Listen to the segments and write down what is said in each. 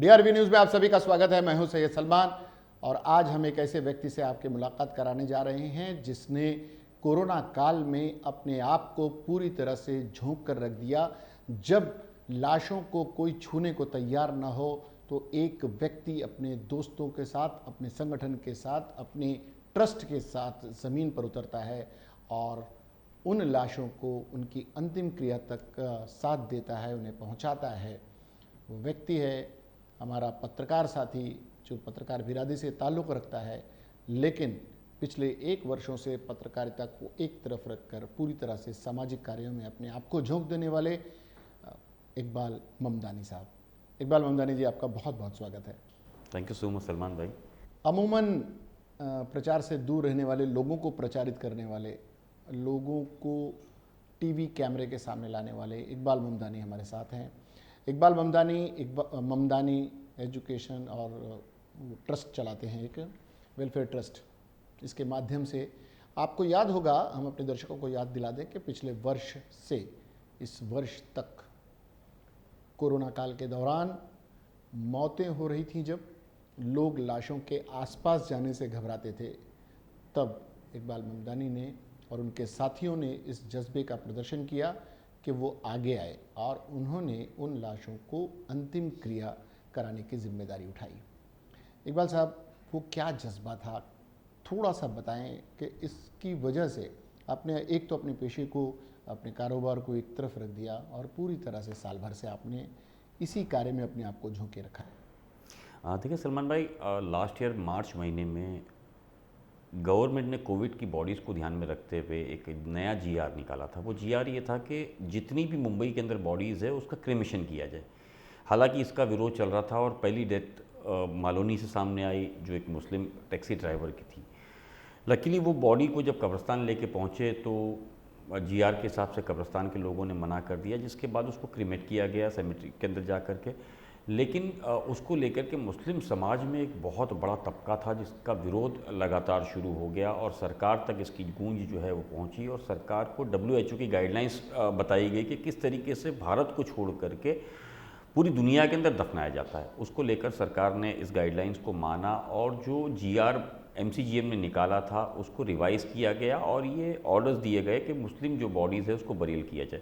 DRB news में आप सभी का स्वागत है। मैं हूं सैयद सलमान और आज हम एक ऐसे व्यक्ति से आपकी मुलाकात कराने जा रहे हैं जिसने कोरोना काल में अपने आप को पूरी तरह से झोंक कर रख दिया। जब लाशों को कोई छूने को तैयार ना हो तो एक व्यक्ति अपने दोस्तों के साथ, अपने संगठन के साथ, अपने ट्रस्ट के साथ ज़मीन पर उतरता है और उन लाशों को उनकी अंतिम क्रिया तक साथ देता है, उन्हें पहुंचाता है। वो व्यक्ति है हमारा पत्रकार साथी जो पत्रकार बिरादरी से ताल्लुक़ रखता है, लेकिन पिछले 1 वर्षों से पत्रकारिता को एक तरफ रखकर पूरी तरह से सामाजिक कार्यों में अपने आप को झोंक देने वाले इकबाल ममदानी साहब। इकबाल ममदानी जी, आपका बहुत बहुत स्वागत है। Thank you so much Salman भाई। अमूमन प्रचार से दूर रहने वाले लोगों को प्रचारित करने वाले, लोगों को टीवी कैमरे के सामने लाने वाले इकबाल ममदानी हमारे साथ हैं। इकबाल ममदानी एजुकेशन और ट्रस्ट चलाते हैं, एक वेलफेयर ट्रस्ट। इसके माध्यम से आपको याद होगा, हम अपने दर्शकों को याद दिला दें कि पिछले वर्ष से इस वर्ष तक कोरोना काल के दौरान मौतें हो रही थीं, जब लोग लाशों के आसपास जाने से घबराते थे, तब इकबाल ममदानी ने और उनके साथियों ने इस जज्बे का प्रदर्शन किया कि वो आगे आए और उन्होंने उन लाशों को अंतिम क्रिया कराने की जिम्मेदारी उठाई। इकबाल साहब, वो क्या जज्बा था, थोड़ा सा बताएं कि इसकी वजह से आपने एक तो अपने पेशे को, अपने कारोबार को एक तरफ रख दिया और पूरी तरह से साल भर से आपने इसी कार्य में अपने आप को झोंके रखा है। देखिए सलमान भाई, लास्ट ईयर मार्च महीने में गवर्नमेंट ने कोविड की बॉडीज़ को ध्यान में रखते हुए एक नया जीआर निकाला था। वो जीआर ये था कि जितनी भी मुंबई के अंदर बॉडीज़ है उसका क्रेमेशन किया जाए। हालांकि इसका विरोध चल रहा था और पहली डेथ मालोनी से सामने आई, जो एक मुस्लिम टैक्सी ड्राइवर की थी। लकीली वो बॉडी को जब कब्रिस्तान लेके पहुँचे तो जीआर के हिसाब से कब्रिस्तान के लोगों ने मना कर दिया, जिसके बाद उसको क्रीमेट किया गया सेमेट्री के अंदर जा कर के। लेकिन उसको लेकर के मुस्लिम समाज में एक बहुत बड़ा तबका था जिसका विरोध लगातार शुरू हो गया और सरकार तक इसकी गूंज जो है वो पहुंची और सरकार को WHO की गाइडलाइंस बताई गई कि किस तरीके से भारत को छोड़ करके पूरी दुनिया के अंदर दफनाया जाता है। उसको लेकर सरकार ने इस गाइडलाइंस को माना और जो जीआर MCGM ने निकाला था उसको रिवाइज़ किया गया और ये ऑर्डर्स दिए गए कि मुस्लिम जो बॉडीज़ है उसको बरील किया जाए।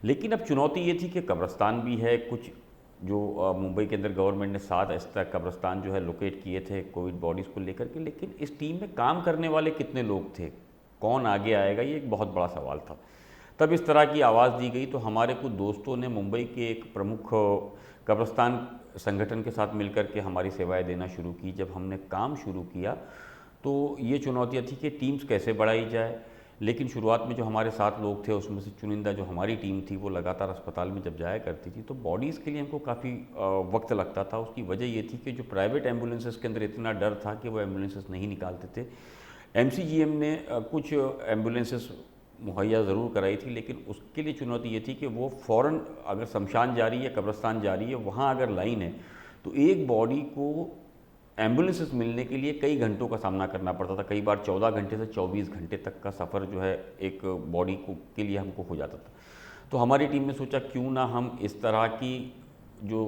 लेकिन अब चुनौती ये थी कि कब्रिस्तान भी है, कुछ जो मुंबई के अंदर गवर्नमेंट ने 7 ऐसे कब्रिस्तान जो है लोकेट किए थे कोविड बॉडीज़ को लेकर के, लेकिन इस टीम में काम करने वाले कितने लोग थे, कौन आगे आएगा, ये एक बहुत बड़ा सवाल था। तब इस तरह की आवाज़ दी गई तो हमारे कुछ दोस्तों ने मुंबई के एक प्रमुख कब्रिस्तान संगठन के साथ मिलकर के हमारी सेवाएं देना शुरू की। जब हमने काम शुरू किया तो ये चुनौतियाँ थी कि टीम्स कैसे बढ़ाई जाए। लेकिन शुरुआत में जो हमारे साथ लोग थे उसमें से चुनिंदा जो हमारी टीम थी वो लगातार अस्पताल में जब जाया करती थी तो बॉडीज़ के लिए हमको काफ़ी वक्त लगता था। उसकी वजह ये थी कि जो प्राइवेट एम्बुलेंसेस के अंदर इतना डर था कि वो एम्बुलेंसेस नहीं निकालते थे। MCGM ने कुछ एम्बुलेंसेस मुहैया ज़रूर कराई थी, लेकिन उसके लिए चुनौती ये थी कि वो फ़ौरन अगर शमशान जा रही है, कब्रिस्तान जा रही है, वहाँ अगर लाइन है तो एक बॉडी को एम्बुलेंसेस मिलने के लिए कई घंटों का सामना करना पड़ता था। कई बार 14 घंटे से 24 घंटे तक का सफ़र जो है एक बॉडी को के लिए हमको हो जाता था। तो हमारी टीम ने सोचा क्यों ना हम इस तरह की जो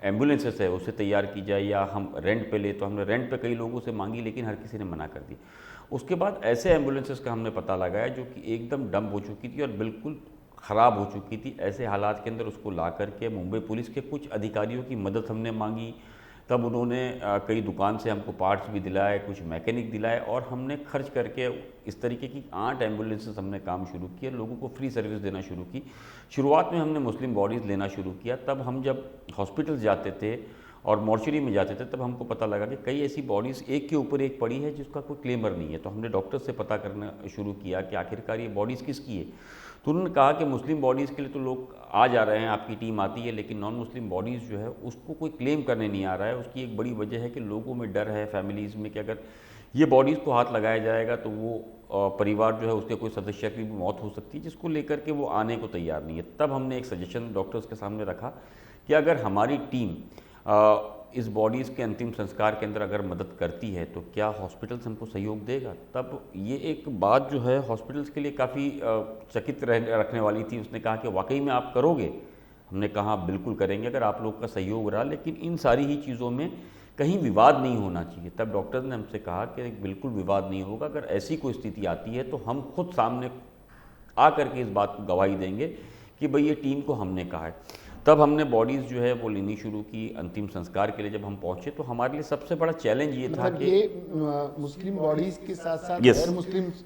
एम्बुलेंसेस है उसे तैयार की जाए या हम रेंट पे ले। तो हमने रेंट पे कई लोगों से मांगी लेकिन हर किसी ने मना कर दी। उसके बाद ऐसे एम्बुलेंसेस का हमने पता लगाया जो कि एकदम डंप हो चुकी थी और बिल्कुल ख़राब हो चुकी थी। ऐसे हालात के अंदर उसको ला करके मुंबई पुलिस के कुछ अधिकारियों की मदद हमने मांगी। तब उन्होंने कई दुकान से हमको पार्ट्स भी दिलाए, कुछ मैकेनिक दिलाए और हमने खर्च करके इस तरीके की 8 एम्बुलेंसेस हमने काम शुरू किया, लोगों को फ्री सर्विस देना शुरू की। शुरुआत में हमने मुस्लिम बॉडीज़ लेना शुरू किया। तब हम जब हॉस्पिटल जाते थे और मॉर्चरी में जाते थे तब हमको पता लगा कि कई ऐसी बॉडीज़ एक के ऊपर एक पड़ी है जिसका कोई क्लेमर नहीं है। तो हमने डॉक्टर से पता करना शुरू किया कि आखिरकार ये बॉडीज़ किसकी है। तो उन्होंने कहा कि मुस्लिम बॉडीज़ के लिए तो लोग आ जा रहे हैं, आपकी टीम आती है, लेकिन नॉन मुस्लिम बॉडीज़ जो है उसको कोई क्लेम करने नहीं आ रहा है। उसकी एक बड़ी वजह है कि लोगों में डर है फैमिलीज़ में कि अगर ये बॉडीज़ को हाथ लगाया जाएगा तो वो परिवार जो है उसके कोई सदस्य की भी मौत हो सकती है, जिसको लेकर के वो आने को तैयार नहीं है। तब हमने एक सजेशन डॉक्टर्स के सामने रखा कि अगर हमारी टीम इस बॉडीज़ के अंतिम संस्कार के अंदर अगर मदद करती है तो क्या हॉस्पिटल्स हमको सहयोग देगा। तब ये एक बात जो है हॉस्पिटल्स के लिए काफ़ी चकित रखने वाली थी। उसने कहा कि वाकई में आप करोगे। हमने कहा बिल्कुल करेंगे अगर आप लोग का सहयोग रहा, लेकिन इन सारी ही चीज़ों में कहीं विवाद नहीं होना चाहिए। तब डॉक्टर ने हमसे कहा कि बिल्कुल विवाद नहीं होगा, अगर ऐसी कोई स्थिति आती है तो हम खुद सामने आकर के इस बात को गवाही देंगे कि भाई ये टीम को हमने कहा है। तब हमने बॉडीज़ जो है वो लेनी शुरू की। अंतिम संस्कार के लिए जब हम पहुंचे तो हमारे लिए सबसे बड़ा चैलेंज ये था मतलब कि ये मुस्लिम बॉडीज के साथ साथ Yes.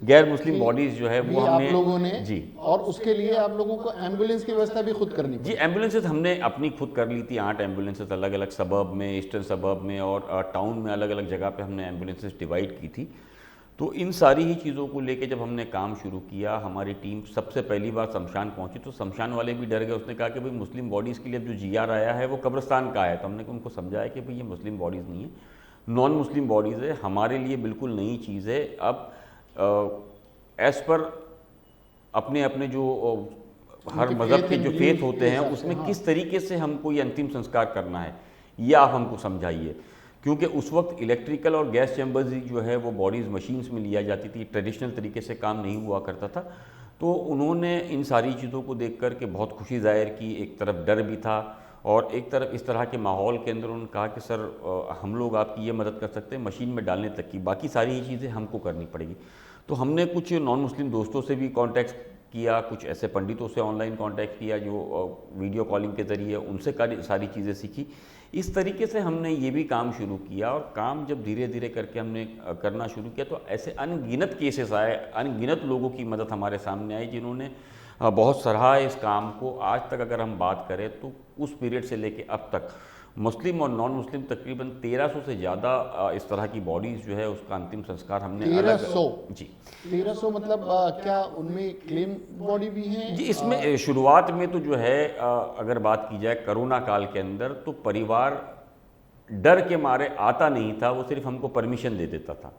गैर मुस्लिम की बॉडीज़ जो है भी वो आप हमने लोगों ने जी और उसके लिए आप लोगों को एम्बुलेंस की व्यवस्था भी खुद करनी जी एम्बुलेंसेज हमने अपनी खुद कर ली थी। 8 एम्बुलेंसेज अलग अलग सबर्ब में, ईस्टर्न सबर्ब में और टाउन में अलग अलग जगह पे हमने एम्बुलेंसेज डिवाइड की थी। तो इन सारी ही चीज़ों को लेके जब हमने काम शुरू किया, हमारी टीम सबसे पहली बार शमशान पहुंची तो शमशान वाले भी डर गए। उसने कहा कि भाई मुस्लिम बॉडीज़ के लिए अब जो जीआर आया है वो कब्रिस्तान का है। तो हमने उनको समझाया कि भाई ये मुस्लिम बॉडीज़ नहीं है, नॉन मुस्लिम बॉडीज़ है, हमारे लिए बिल्कुल नई चीज़ है। अब एज़ पर अपने अपने जो हर उनके मज़हब faith के and जो belief फेथ के होते हैं हिसाब से, उसमें हाँ। किस तरीके से हमको ये अंतिम संस्कार करना है ये आप हमको समझाइए। क्योंकि उस वक्त इलेक्ट्रिकल और गैस चैम्बर्स ही जो है वो बॉडीज़ मशीन्स में लिया जाती थी, ट्रेडिशनल तरीके से काम नहीं हुआ करता था। तो उन्होंने इन सारी चीज़ों को देख कर के बहुत खुशी जाहिर की। एक तरफ डर भी था और एक तरफ इस तरह के माहौल के अंदर उन्होंने कहा कि सर हम लोग आपकी ये मदद कर सकते हैं, मशीन में डालने तक की, बाकी सारी ही चीज़ें हमको करनी पड़ेगी। तो हमने कुछ नॉन मुस्लिम दोस्तों से भी कांटेक्ट किया, कुछ ऐसे पंडितों से ऑनलाइन कांटेक्ट किया जो वीडियो कॉलिंग के ज़रिए, उनसे सारी चीज़ें सीखी। इस तरीके से हमने ये भी काम शुरू किया और काम जब धीरे धीरे करके हमने करना शुरू किया तो ऐसे अनगिनत केसेस आए, अनगिनत लोगों की मदद हमारे सामने आई जिन्होंने बहुत सराहा इस काम को। आज तक अगर हम बात करें तो उस पीरियड से लेके अब तक मुस्लिम और नॉन मुस्लिम तकरीबन 1300 से ज़्यादा इस तरह की बॉडीज़ जो है उसका अंतिम संस्कार हमने 1300 जी 1300 मतलब क्या उनमें क्लेम बॉडी भी है? जी इसमें शुरुआत में तो जो है अगर बात की जाए कोरोना काल के अंदर तो परिवार डर के मारे आता नहीं था, वो सिर्फ हमको परमिशन दे देता था।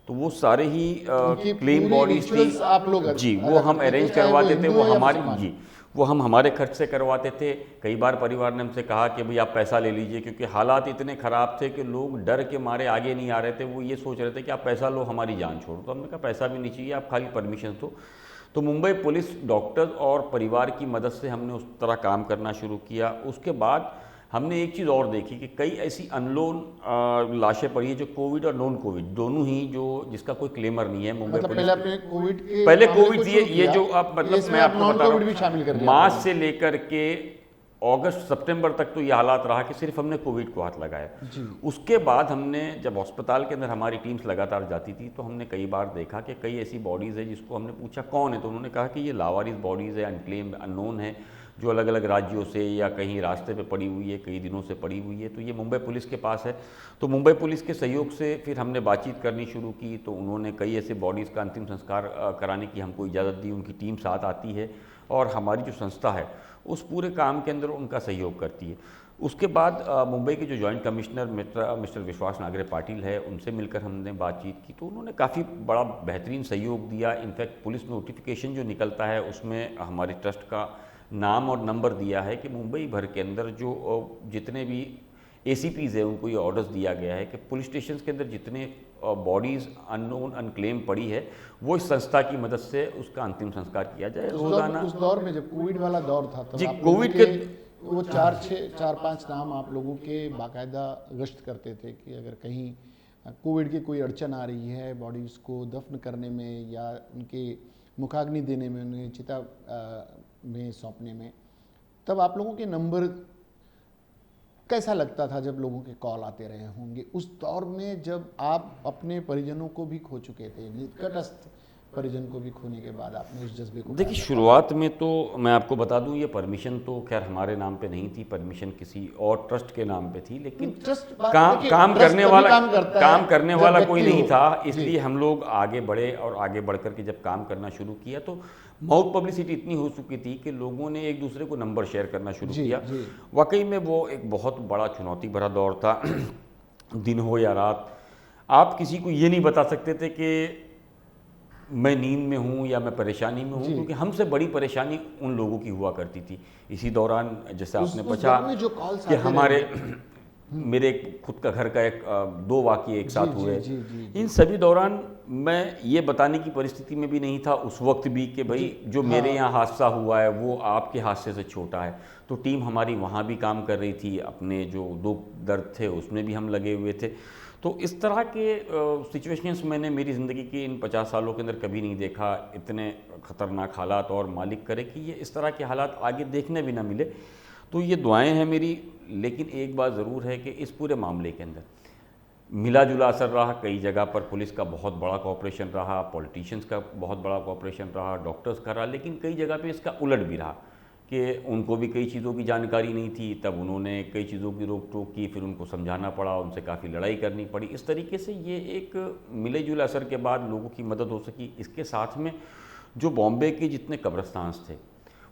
तो वो सारे ही उनकी क्लेम पूरी बॉडीज थी rituals आप लोग जी, वो अलग हम करते थे, अरेंज चाहे वो करवाते थे, हिंदू वो हो या हमारे मुसलमान। जी वो हम हमारे खर्च से करवाते थे। कई बार परिवार ने हमसे कहा कि भाई आप पैसा ले लीजिए, क्योंकि हालात इतने ख़राब थे कि लोग डर के मारे आगे नहीं आ रहे थे। वो ये सोच रहे थे कि आप पैसा लो हमारी जान छोड़ो। तो हमने कहा पैसा भी नहीं चाहिए, आप खाली परमिशन दो। तो मुंबई पुलिस, डॉक्टर्स और परिवार की मदद से हमने उस तरह काम करना शुरू किया। उसके बाद हमने एक चीज़ और देखी कि कई ऐसी अनलोन लाशें पड़ी है जो कोविड और नॉन कोविड दोनों ही, जो जिसका कोई क्लेमर नहीं है। मुंबई मतलब पुलिस पहले अपने कोविड के पहले मामले कोविड को ये शुरू किया, जो आप मतलब इसमें मैं आप आपको नॉन बता कोविड भी रहा शामिल कर हूँ, दिया मार्च आपने। से लेकर के अगस्त सितंबर तक तो ये हालात रहा कि सिर्फ हमने कोविड को हाथ लगाया। जी। उसके बाद हमने जब अस्पताल के अंदर हमारी टीम्स लगातार जाती थी तो हमने कई बार देखा कि कई ऐसी बॉडीज़ है जिसको हमने पूछा कौन है, तो उन्होंने कहा कि ये लावारिस बॉडीज़ है, अनक्लेम अननोन है, जो अलग अलग राज्यों से या कहीं रास्ते पे पड़ी हुई है, कई दिनों से पड़ी हुई है। तो ये मुंबई पुलिस के पास है। तो मुंबई पुलिस के सहयोग से फिर हमने बातचीत करनी शुरू की। तो उन्होंने कई ऐसे बॉडीज़ का अंतिम संस्कार कराने की हमको इजाज़त दी। उनकी टीम साथ आती है और हमारी जो संस्था है उस पूरे काम के अंदर उनका सहयोग करती है। उसके बाद मुंबई के जो जॉइंट कमिश्नर मिस्टर विश्वास नागरे पाटिल है, उनसे मिलकर हमने बातचीत की तो उन्होंने काफ़ी बड़ा बेहतरीन सहयोग दिया। इनफैक्ट पुलिस नोटिफिकेशन जो निकलता है उसमें हमारे ट्रस्ट का नाम और नंबर दिया है कि मुंबई भर के अंदर जो जितने भी ACPs है उनको ये ऑर्डर्स दिया गया है कि पुलिस स्टेशन के अंदर जितने बॉडीज़ अननोन अनक्लेम पड़ी है वो इस संस्था की मदद से उसका अंतिम संस्कार किया जाए। रोज़ाना उस दौर में जब कोविड वाला दौर था तब जी, आप लोगों कोविड के के वो 4-5 नाम आप लोगों के बाकायदा गश्त करते थे कि अगर कहीं कोविड की कोई अड़चन आ रही है बॉडीज़ को दफन करने में या उनके मुखाग्नि देने में, उन्हें चिता में सौंपने में, तब आप लोगों के नंबर कैसा लगता था जब लोगों के कॉल आते रहे होंगे उस दौर में जब आप अपने परिजनों को भी खो चुके थे, निकटस्थ परिजन को भी खोने के बाद आपने उस जज्बे को? देखिए शुरुआत में तो मैं आपको बता दूं ये परमिशन तो खैर हमारे नाम पे नहीं थी, परमिशन किसी और ट्रस्ट के नाम पे थी। लेकिन काम करने वाला कोई नहीं था, इसलिए हम लोग आगे बढ़े और आगे बढ़ करके जब काम करना शुरू किया तो माउथ पब्लिसिटी इतनी हो चुकी थी कि लोगों ने एक दूसरे को नंबर शेयर करना शुरू किया। वाकई में वो एक बहुत बड़ा चुनौती भरा दौर था। दिन हो या रात आप किसी को ये नहीं बता सकते थे कि मैं नींद में हूँ या मैं परेशानी में हूँ, क्योंकि हमसे बड़ी परेशानी उन लोगों की हुआ करती थी। इसी दौरान जैसे आपने पूछा कि हमारे मेरे खुद का घर का 2 वाक़ये एक साथ हुए, इन सभी दौरान मैं ये बताने की परिस्थिति में भी नहीं था उस वक्त भी कि भाई जो मेरे यहाँ हादसा हुआ है वो आपके हादसे से छोटा है। तो टीम हमारी वहाँ भी काम कर रही थी, अपने जो दुख दर्द थे उसमें भी हम लगे हुए थे। तो इस तरह के सिचुएशंस मैंने मेरी ज़िंदगी के इन 50 सालों के अंदर कभी नहीं देखा, इतने ख़तरनाक हालात, और मालिक करे कि ये इस तरह के हालात आगे देखने भी ना मिले। तो ये दुआएं हैं मेरी। लेकिन एक बात ज़रूर है कि इस पूरे मामले के अंदर मिला जुला असर रहा। कई जगह पर पुलिस का बहुत बड़ा कोऑपरेशन रहा, पॉलिटिशियंस का बहुत बड़ा कोऑपरेशन रहा, डॉक्टर्स का रहा, लेकिन कई जगह पे इसका उलट भी रहा कि उनको भी कई चीज़ों की जानकारी नहीं थी, तब उन्होंने कई चीज़ों की रोक टोक की, फिर उनको समझाना पड़ा, उनसे काफ़ी लड़ाई करनी पड़ी। इस तरीके से ये एक मिले जुले असर के बाद लोगों की मदद हो सकी। इसके साथ में जो बॉम्बे के जितने कब्रस्तान थे,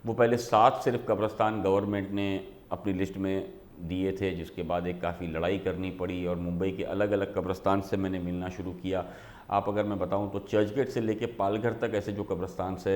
वो पहले 7 सिर्फ कब्रस्तान गवर्नमेंट ने अपनी लिस्ट में दिए थे, जिसके बाद एक काफ़ी लड़ाई करनी पड़ी और मुंबई के अलग अलग कब्रस्तान से मैंने मिलना शुरू किया। आप अगर मैं बताऊं तो चर्च गेट से लेके पालघर तक ऐसे जो कब्रस्तान से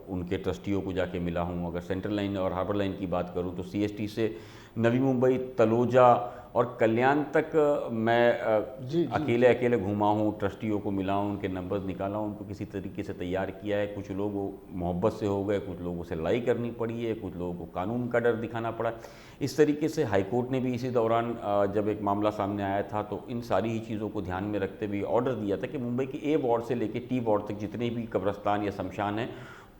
उनके ट्रस्टियों को जाके मिला हूं। अगर सेंट्रल लाइन और हार्बर लाइन की बात करूं तो सीएसटी से नवी मुंबई, तलोजा और कल्याण तक मैं जी अकेले अकेले घूमा हूँ, ट्रस्टियों को मिला हूँ, उनके नंबर्स निकाला हूँ, उनको किसी तरीके से तैयार किया है। कुछ लोग मोहब्बत से हो गए, कुछ लोगों से लड़ाई करनी पड़ी है, कुछ लोगों को कानून का डर दिखाना पड़ा। इस तरीके से हाईकोर्ट ने भी इसी दौरान जब एक मामला सामने आया था तो इन सारी ही चीज़ों को ध्यान में रखते हुए ऑर्डर दिया था कि मुंबई के ए वार्ड से लेकर टी वार्ड तक जितने भी कब्रस्तान या शमशान हैं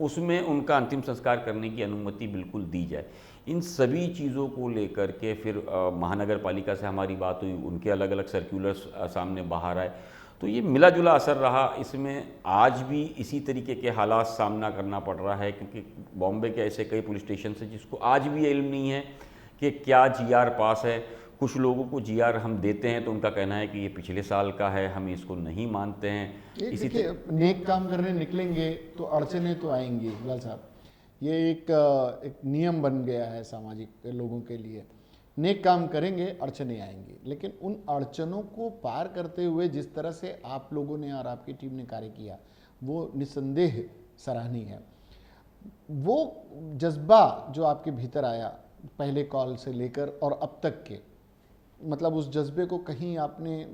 उसमें उनका अंतिम संस्कार करने की अनुमति बिल्कुल दी जाए। इन सभी चीज़ों को लेकर के फिर महानगर पालिका से हमारी बात हुई, उनके अलग अलग सर्कुलर्स सामने बाहर आए। तो ये मिला जुला असर रहा। इसमें आज भी इसी तरीके के हालात सामना करना पड़ रहा है, क्योंकि बॉम्बे के ऐसे कई पुलिस स्टेशन हैं जिसको आज भी इल्म नहीं है कि क्या जीआर पास है। कुछ लोगों को जीआर हम देते हैं तो उनका कहना है कि ये पिछले साल का है, हम इसको नहीं मानते हैं। इसी नेक काम करने निकलेंगे तो अड़चने तो आएंगी इकबाल साहब। ये एक नियम बन गया है सामाजिक लोगों के लिए। नेक काम करेंगे, अड़चने आएंगी, लेकिन उन अड़चनों को पार करते हुए जिस तरह से आप लोगों ने और आपकी टीम ने कार्य किया वो निस्संदेह सराहनीय है। वो जज्बा जो आपके भीतर आया पहले कॉल से लेकर और अब तक के, मतलब उस जज्बे को कहीं आपने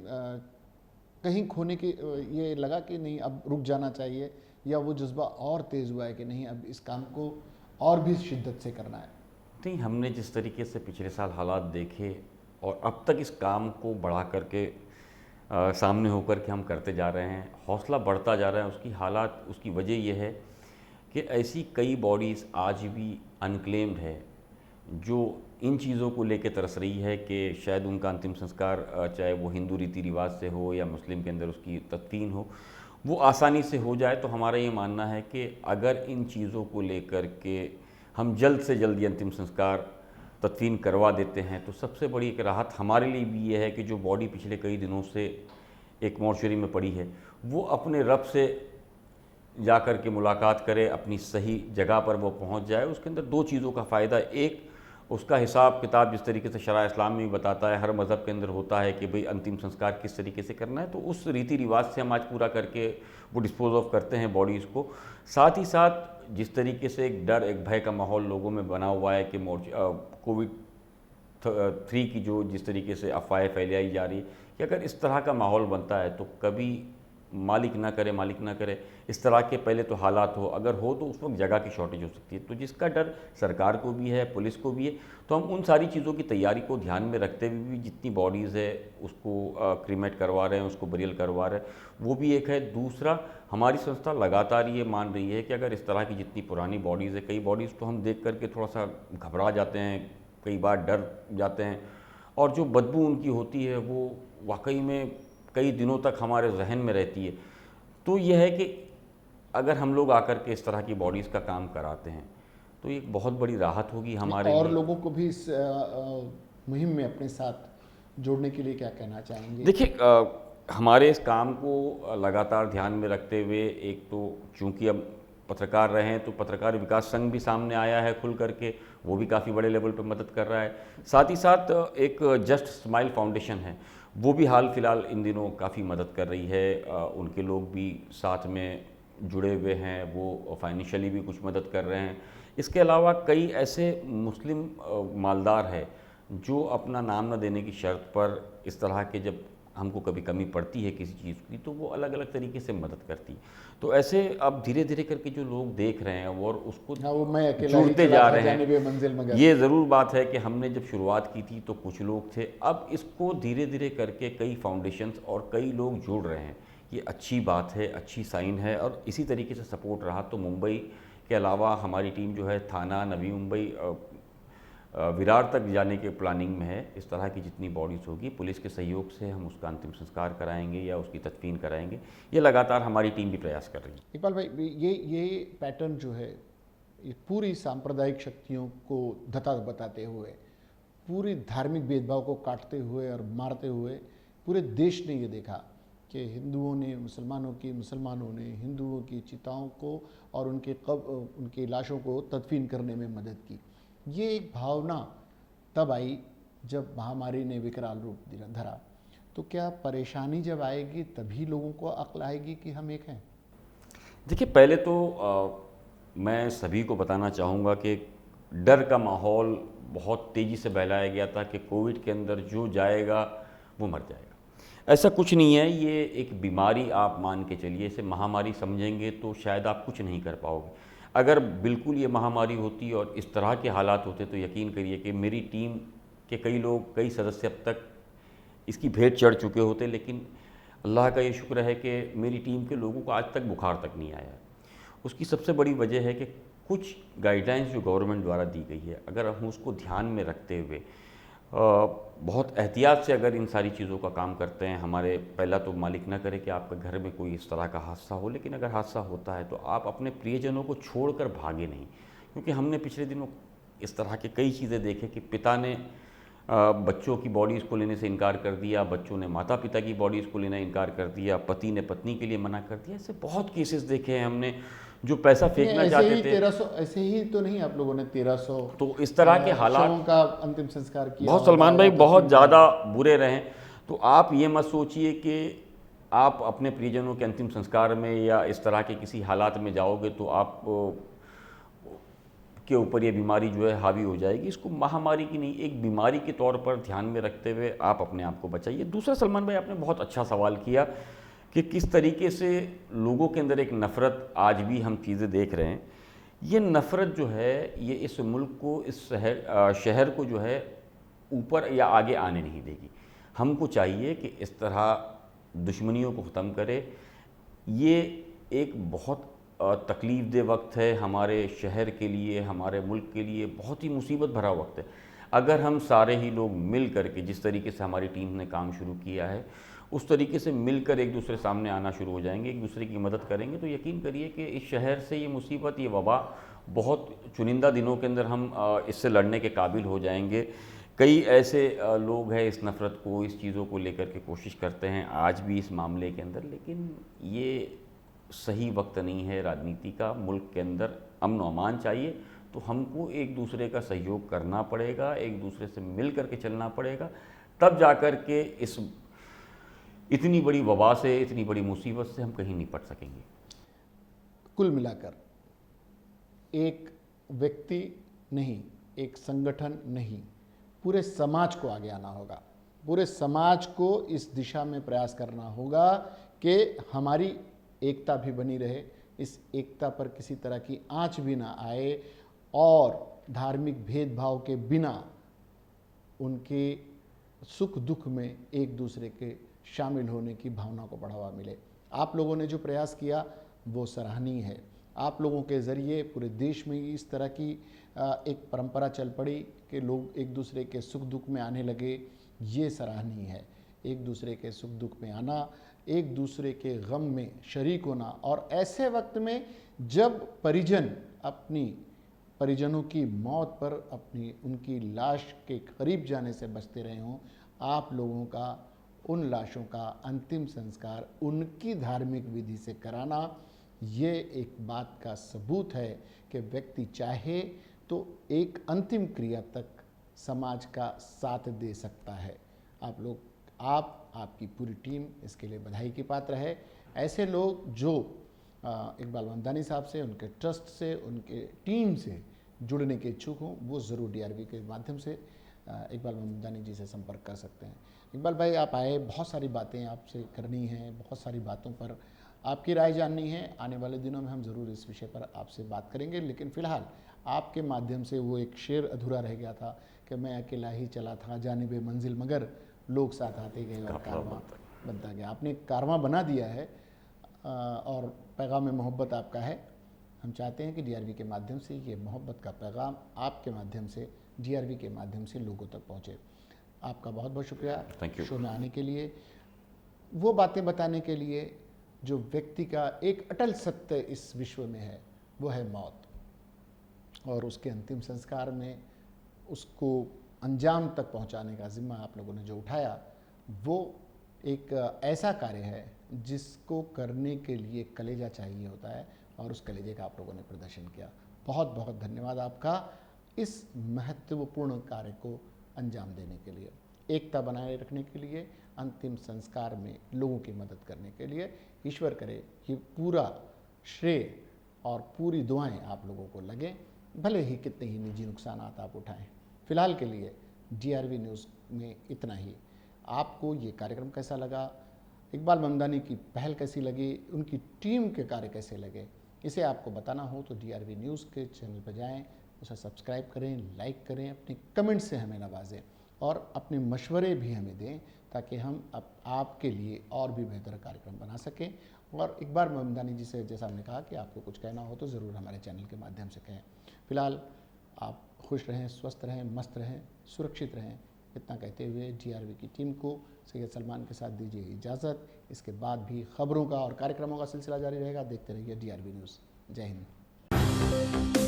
कहीं खोने की ये लगा कि नहीं अब रुक जाना चाहिए, या वो जज्बा और तेज़ हुआ है कि नहीं अब इस काम को और भी शिद्दत से करना है? नहीं, हमने जिस तरीके से पिछले साल हालात देखे और अब तक इस काम को बढ़ा करके सामने होकर के हम करते जा रहे हैं, हौसला बढ़ता जा रहा है। उसकी वजह यह है कि ऐसी कई बॉडीज़ आज भी अनक्लेम्ड है जो इन चीज़ों को लेकर तरस रही है कि शायद उनका अंतिम संस्कार, चाहे वो हिंदू रीति रिवाज से हो या मुस्लिम के अंदर उसकी तदफीन हो, वो आसानी से हो जाए। तो हमारा ये मानना है कि अगर इन चीज़ों को लेकर के हम जल्द से जल्द ये अंतिम संस्कार तदफीन करवा देते हैं तो सबसे बड़ी एक राहत हमारे लिए भी ये है कि जो बॉडी पिछले कई दिनों से एक मॉर्चरी में पड़ी है वो अपने रब से जा कर के मुलाकात करे, अपनी सही जगह पर वो पहुंच जाए। उसके अंदर 2 चीज़ों का फ़ायदा, एक उसका हिसाब किताब जिस तरीके से शरअ इस्लाम में भी बताता है, हर मज़हब के अंदर होता है कि भाई अंतिम संस्कार किस तरीके से करना है, तो उस रीति रिवाज से हम आज पूरा करके वो डिस्पोज ऑफ करते हैं बॉडीज़ को। साथ ही साथ जिस तरीके से एक डर, एक भय का माहौल लोगों में बना हुआ है कि कोविड-3 की जो जिस तरीके से अफवाहें फैलाई जा रही है, कि अगर इस तरह का माहौल बनता है तो कभी मालिक ना करे इस तरह के पहले तो हालात हो, अगर हो तो उस वक्त जगह की शॉर्टेज हो सकती है। तो जिसका डर सरकार को भी है, पुलिस को भी है, तो हम उन सारी चीज़ों की तैयारी को ध्यान में रखते हुए भी जितनी बॉडीज़ है उसको क्रीमेट करवा रहे हैं, उसको बरियल करवा रहे हैं, वो भी एक है। दूसरा, हमारी संस्था लगातार ये मान रही है कि अगर इस तरह की जितनी पुरानी बॉडीज़ है, कई बॉडीज़ तो हम देख करके थोड़ा सा घबरा जाते हैं, कई बार डर जाते हैं, और जो बदबू उनकी होती है वो वाकई में कई दिनों तक हमारे जहन में रहती है। तो यह है कि अगर हम लोग आकर के इस तरह की बॉडीज़ का काम कराते हैं तो ये एक बहुत बड़ी राहत होगी हमारे और लिए। लोगों को भी इस मुहिम में अपने साथ जोड़ने के लिए क्या कहना चाहेंगे? देखिए, हमारे इस काम को लगातार ध्यान में रखते हुए, एक तो चूँकि अब पत्रकार रहे हैं तो पत्रकार विकास संघ भी सामने आया है खुल करके, वो भी काफ़ी बड़े लेवल पर मदद कर रहा है। साथ ही साथ एक जस्ट स्माइल फाउंडेशन है, वो भी हाल फिलहाल इन दिनों काफ़ी मदद कर रही है। उनके लोग भी साथ में जुड़े हुए हैं, वो फाइनेंशियली भी कुछ मदद कर रहे हैं। इसके अलावा कई ऐसे मुस्लिम मालदार हैं जो अपना नाम न देने की शर्त पर इस तरह के जब हमको कभी कमी पड़ती है किसी चीज़ की तो वो अलग अलग तरीके से मदद करती है। तो ऐसे अब धीरे धीरे करके जो लोग देख रहे हैं और उसको हाँ, वो मैं अकेला ही जुड़ते चला जा था रहे जानिबे हैं। मंजिल मगर। ये ज़रूर बात है कि हमने जब शुरुआत की थी तो कुछ लोग थे, अब इसको धीरे धीरे करके कई फाउंडेशंस और कई लोग जुड़ रहे हैं। ये अच्छी बात है, अच्छी साइन है और इसी तरीके से सपोर्ट रहा तो मुंबई के अलावा हमारी टीम जो है थाना, नवी मुंबई, विरार तक जाने के प्लानिंग में है। इस तरह की जितनी बॉडीज़ होगी पुलिस के सहयोग से हम उसका अंतिम संस्कार कराएंगे या उसकी तदफीन कराएंगे। ये लगातार हमारी टीम भी प्रयास कर रही है। इकबाल भाई, ये पैटर्न जो है, ये पूरी सांप्रदायिक शक्तियों को धता बताते हुए, पूरी धार्मिक भेदभाव को काटते हुए और मारते हुए पूरे देश ने ये देखा कि हिंदुओं ने मुसलमानों की, मुसलमानों ने हिंदुओं की चिताओं को और उनकी लाशों को तदफीन करने में मदद की। ये एक भावना तब आई जब महामारी ने विकराल रूप धरा। तो क्या परेशानी जब आएगी तभी लोगों को अक्ल आएगी कि हम एक हैं? देखिए, पहले तो मैं सभी को बताना चाहूँगा कि डर का माहौल बहुत तेज़ी से फैलाया गया था कि कोविड के अंदर जो जाएगा वो मर जाएगा। ऐसा कुछ नहीं है, ये एक बीमारी आप मान के चलिए। इसे महामारी समझेंगे तो शायद आप कुछ नहीं कर पाओगे। अगर बिल्कुल ये महामारी होती और इस तरह के हालात होते तो यकीन करिए कि मेरी टीम के कई लोग, कई सदस्य अब तक इसकी भेंट चढ़ चुके होते। लेकिन अल्लाह का ये शुक्र है कि मेरी टीम के लोगों को आज तक बुखार तक नहीं आया। उसकी सबसे बड़ी वजह है कि कुछ गाइडलाइंस जो गवर्नमेंट द्वारा दी गई है, अगर हम उसको ध्यान में रखते हुए बहुत एहतियात से अगर इन सारी चीज़ों का काम करते हैं। हमारे पहला तो मालिक ना करे कि आपके घर में कोई इस तरह का हादसा हो, लेकिन अगर हादसा होता है तो आप अपने प्रियजनों को छोड़कर भागे नहीं। क्योंकि हमने पिछले दिनों इस तरह के कई चीज़ें देखे कि पिता ने बच्चों की बॉडीज़ को लेने से इनकार कर दिया, बच्चों ने माता पिता की बॉडीज़ को लेना इनकार कर दिया, पति ने पत्नी के लिए मना कर दिया। ऐसे बहुत केसेस देखे हैं हमने। जो पैसा फेंकना चाहते थे, 1300 ऐसे ही तो नहीं आप लोगों ने 1300 तो इस तरह के हालात, शवों का अंतिम संस्कार किया बहुत होगा सलमान भाई या बहुत तदफीन ज़्यादा बुरे रहे। तो आप ये मत सोचिए कि आप अपने प्रियजनों के अंतिम संस्कार में या इस तरह के किसी हालात में जाओगे तो आप के ऊपर ये बीमारी जो है हावी हो जाएगी। इसको महामारी की नहीं, एक बीमारी के तौर पर ध्यान में रखते हुए आप अपने आप को बचाइए। दूसरा, सलमान भाई आपने बहुत अच्छा सवाल किया कि किस तरीके से लोगों के अंदर एक नफ़रत, आज भी हम चीज़ें देख रहे हैं। ये नफ़रत जो है ये इस मुल्क को, इस शहर को जो है ऊपर या आगे आने नहीं देगी। हमको चाहिए कि इस तरह दुश्मनियों को ख़त्म करे। ये एक बहुत तकलीफ़देह वक्त है हमारे शहर के लिए, हमारे मुल्क के लिए बहुत ही मुसीबत भरा वक्त है। अगर हम सारे ही लोग मिल कर के, जिस तरीके से हमारी टीम ने काम शुरू किया है, उस तरीके से मिलकर एक दूसरे सामने आना शुरू हो जाएंगे, एक दूसरे की मदद करेंगे, तो यकीन करिए कि इस शहर से ये मुसीबत, ये वबा बहुत चुनिंदा दिनों के अंदर हम इससे लड़ने के काबिल हो जाएंगे। कई ऐसे लोग हैं इस नफ़रत को, इस चीज़ों को लेकर के कोशिश करते हैं आज भी इस मामले के अंदर, लेकिन ये सही वक्त नहीं है राजनीति का। मुल्क के अंदर अमन और अमान चाहिए तो हमको एक दूसरे का सहयोग करना पड़ेगा, एक दूसरे से मिल कर के चलना पड़ेगा, तब जाकर के इस इतनी बड़ी वबा से, इतनी बड़ी मुसीबत से हम कहीं निपट सकेंगे। कुल मिलाकर एक व्यक्ति नहीं, एक संगठन नहीं, पूरे समाज को आगे आना होगा। पूरे समाज को इस दिशा में प्रयास करना होगा कि हमारी एकता भी बनी रहे, इस एकता पर किसी तरह की आंच भी ना आए और धार्मिक भेदभाव के बिना उनके सुख दुख में एक दूसरे के शामिल होने की भावना को बढ़ावा मिले। आप लोगों ने जो प्रयास किया वो सराहनीय है। आप लोगों के ज़रिए पूरे देश में इस तरह की एक परंपरा चल पड़ी कि लोग एक दूसरे के सुख दुख में आने लगे, ये सराहनीय है। एक दूसरे के सुख दुख में आना, एक दूसरे के गम में शरीक होना, और ऐसे वक्त में जब परिजन अपनी परिजनों की मौत पर उनकी लाश के करीब जाने से बचते रहे हों, आप लोगों का उन लाशों का अंतिम संस्कार उनकी धार्मिक विधि से कराना, ये एक बात का सबूत है कि व्यक्ति चाहे तो एक अंतिम क्रिया तक समाज का साथ दे सकता है। आप लोग, आपकी पूरी टीम इसके लिए बधाई की पात्र है। ऐसे लोग जो इकबाल ममदानी साहब से, उनके ट्रस्ट से, उनके टीम से जुड़ने के इच्छुक हों, वो ज़रूर DRV के माध्यम से इकबाल ममदानी जी से संपर्क कर सकते हैं। इकबाल भाई, आप आए, बहुत सारी बातें आपसे करनी हैं, बहुत सारी बातों पर आपकी राय जाननी है। आने वाले दिनों में हम ज़रूर इस विषय पर आपसे बात करेंगे, लेकिन फ़िलहाल आपके माध्यम से वो एक शेर अधूरा रह गया था कि मैं अकेला ही चला था जानिबे मंजिल, मगर लोग साथ आते गए और कारवां बनता गया। आपने कारवां बना दिया है और पैगाम मोहब्बत आपका है। हम चाहते हैं कि डीआरवी के माध्यम से ये मोहब्बत का पैगाम आपके माध्यम से, डीआरवी के माध्यम से लोगों तक पहुँचे। आपका बहुत बहुत शुक्रिया शो में आने के लिए, वो बातें बताने के लिए जो व्यक्ति का एक अटल सत्य इस विश्व में है, वो है मौत, और उसके अंतिम संस्कार में उसको अंजाम तक पहुंचाने का जिम्मा आप लोगों ने जो उठाया, वो एक ऐसा कार्य है जिसको करने के लिए कलेजा चाहिए होता है, और उस कलेजे का आप लोगों ने प्रदर्शन किया। बहुत बहुत धन्यवाद आपका इस महत्वपूर्ण कार्य को अंजाम देने के लिए, एकता बनाए रखने के लिए, अंतिम संस्कार में लोगों की मदद करने के लिए। ईश्वर करे कि पूरा श्रेय और पूरी दुआएं आप लोगों को लगें, भले ही कितने ही निजी नुकसान आप उठाएं। फिलहाल के लिए डीआरवी न्यूज़ में इतना ही। आपको ये कार्यक्रम कैसा लगा, इकबाल ममदानी की पहल कैसी लगी, उनकी टीम के कार्य कैसे लगे, इसे आपको बताना हो तो डीआरवी न्यूज़ के चैनल पर जाएं, उसे सब्सक्राइब करें, लाइक करें, अपने कमेंट से हमें नवाजें और अपने मशवरे भी हमें दें, ताकि हम आपके लिए और भी बेहतर कार्यक्रम बना सकें। और इकबाल ममदानी जी से जैसा हमने कहा कि आपको कुछ कहना हो तो ज़रूर हमारे चैनल के माध्यम से कहें। फिलहाल आप खुश रहें, स्वस्थ रहें, मस्त रहें, सुरक्षित रहें। इतना कहते हुए डीआरवी की टीम को सैयद सलमान के साथ दीजिए इजाज़त। इसके बाद भी खबरों का और कार्यक्रमों का सिलसिला जारी रहेगा। देखते रहिए डीआरवी न्यूज़। जय हिंद।